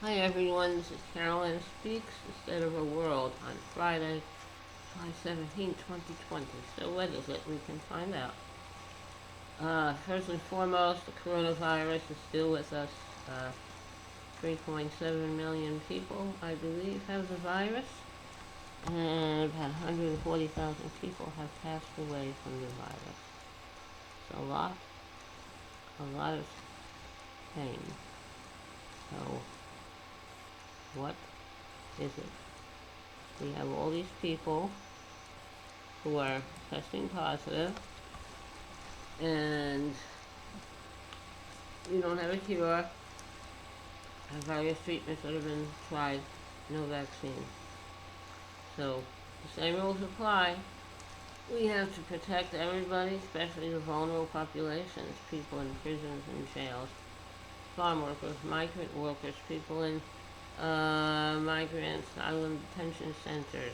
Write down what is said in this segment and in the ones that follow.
Hi everyone, this is Carolyn Speaks, the State of the World on Friday, July 17, 2020. So what is it? We can find out. First and foremost, the coronavirus is still with us. 3.7 million people, I believe, have the virus, and about 140,000 people have passed away from the virus. So a lot of pain. So what is it? We have all these people who are testing positive, and we don't have a cure. Various treatments that have been tried, no vaccine. So the same rules apply. We have to protect everybody, especially the vulnerable populations, people in prisons and jails, farm workers, migrant workers, people in migrant asylum detention centers,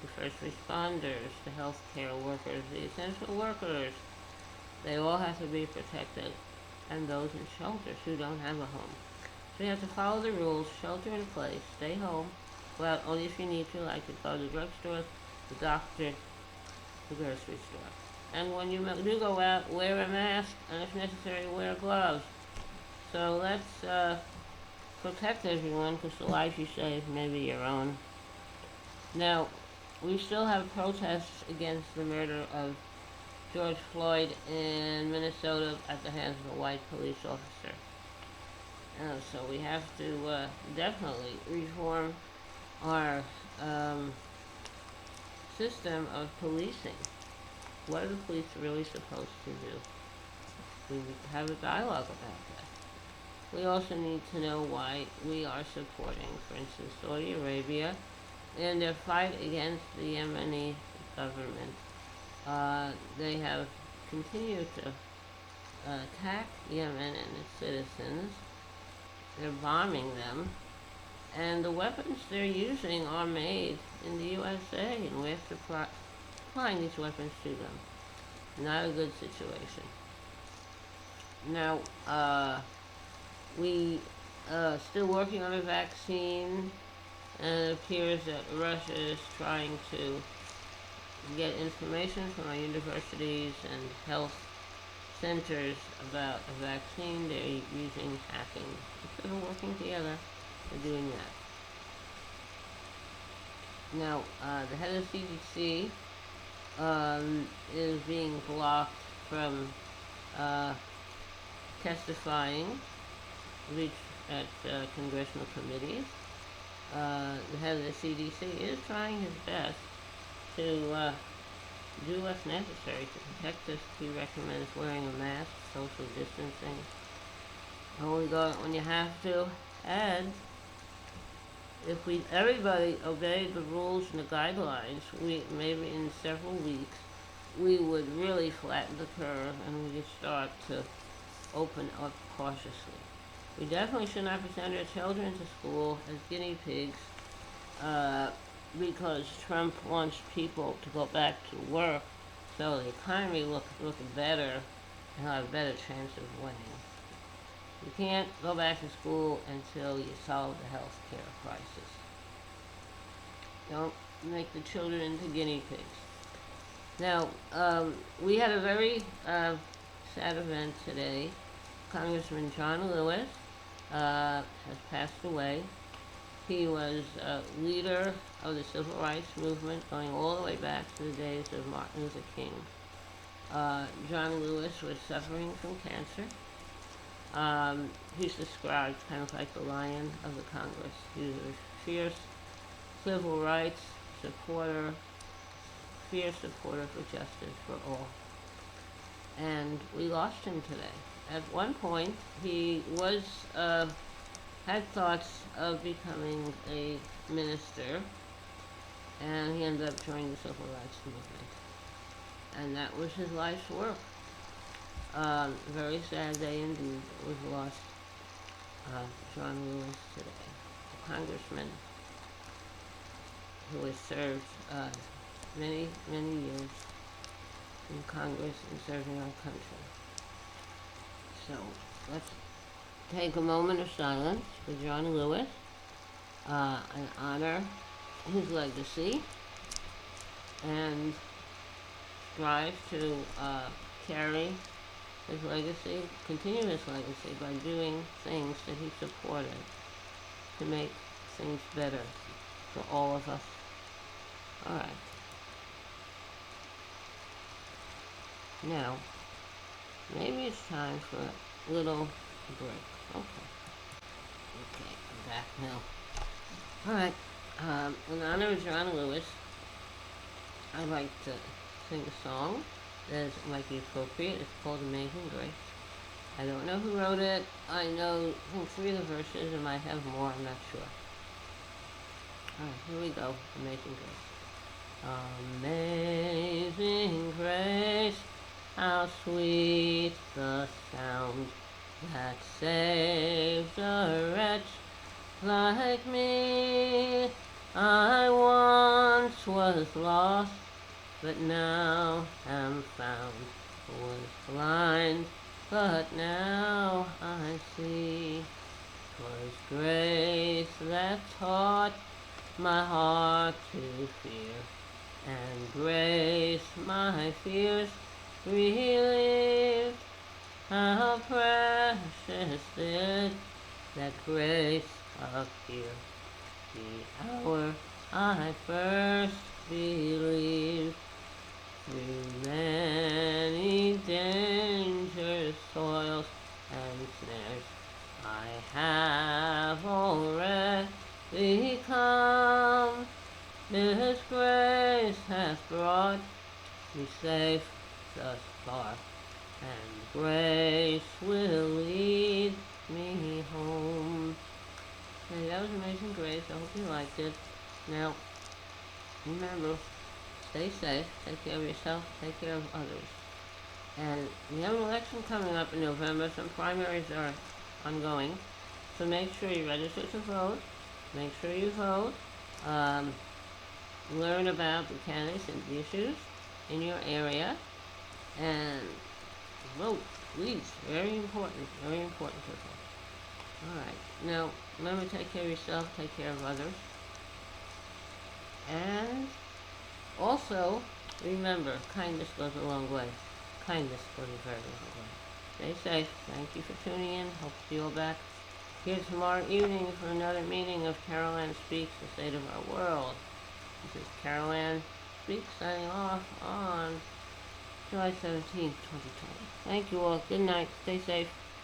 the first responders, the healthcare workers, the essential workers. They all have to be protected, and those in shelters who don't have a home. So you have to follow the rules, shelter in place, stay home, go out only if you need to, like to go to the drugstore, the doctor, the grocery store. And when you do go out, wear a mask, and if necessary, wear gloves. So let's protect everyone, because the life you save may be your own. Now, we still have protests against the murder of George Floyd in Minnesota at the hands of a white police officer. So we have to definitely reform our um, system of policing. What are the police really supposed to do? We need to have a dialogue about that. We also need to know why we are supporting, for instance, Saudi Arabia in their fight against the Yemeni government. They have continued to attack Yemen and its citizens. They're bombing them, and the weapons they're using are made in the USA, and we have to applying these weapons to them. Not a good situation. Now, we still working on a vaccine, and it appears that Russia is trying to get information from our universities and health centers about a vaccine. They're using hacking. Instead of working together, they're doing that. Now, the head of CDC is being blocked from uh, testifying at congressional committees. The head of the CDC is trying his best to do what's necessary to protect us. He recommends wearing a mask, social distancing, only go out when you have to, and if everybody obeyed the rules and the guidelines, we maybe in several weeks we would really flatten the curve and we could start to open up cautiously. We definitely should not send our children to school as guinea pigs uh, because Trump wants people to go back to work so the economy look better and have a better chance of winning. You can't go back to school until you solve the health care crisis. Don't make the children into guinea pigs. Now, we had a very sad event today. Congressman John Lewis has passed away. He was a leader of the civil rights movement going all the way back to the days of Martin Luther King. John Lewis was suffering from cancer. He's described kind of like the lion of the Congress. He was a fierce civil rights supporter, fierce supporter for justice for all. And we lost him today. At one point, he was had thoughts of becoming a minister, and he ended up joining the civil rights movement. And that was his life's work. Very sad day indeed. We've lost John Lewis today, a congressman who has served many, many years in Congress and serving our country. So let's take a moment of silence for John Lewis and honor his legacy and strive to carry his legacy, continue his legacy by doing things that he supported to make things better for all of us. All right. Now, maybe it's time for a little break. Okay. Okay, I'm back now. All right. In honor of John Lewis, I'd like to sing a song that might be appropriate. It's called Amazing Grace. I don't know who wrote it. I know 3 of the verses and might have more. I'm not sure. All right, here we go. Amazing Grace. Amazing grace, how sweet the sound that saved a wretch like me. I once was lost, but now am found. Was blind, but now I see. 'Twas grace that taught my heart to fear, and grace my fears relieved. How precious did that grace appear, the hour I first believed. Through many dangers, toils, and snares, I have already come. This grace hath brought me safe thus far, and grace will lead me home. Okay, that was Amazing Grace. I hope you liked it. Now, remember, stay safe, take care of yourself, take care of others. And we have an election coming up in November. Some primaries are ongoing. So make sure you register to vote. Make sure you vote. Learn about the candidates and the issues in your area. And vote, please. Very important to vote. Alright. Now, remember, take care of yourself, take care of others. And also, remember, kindness goes a long way. Kindness goes a very long way. Stay safe. Thank you for tuning in. Hope to see you all back here tomorrow evening for another meeting of Carol Ann Speaks, the State of Our World. This is Carol Ann Speaks signing off on July 17th, 2020. Thank you all. Good night. Stay safe.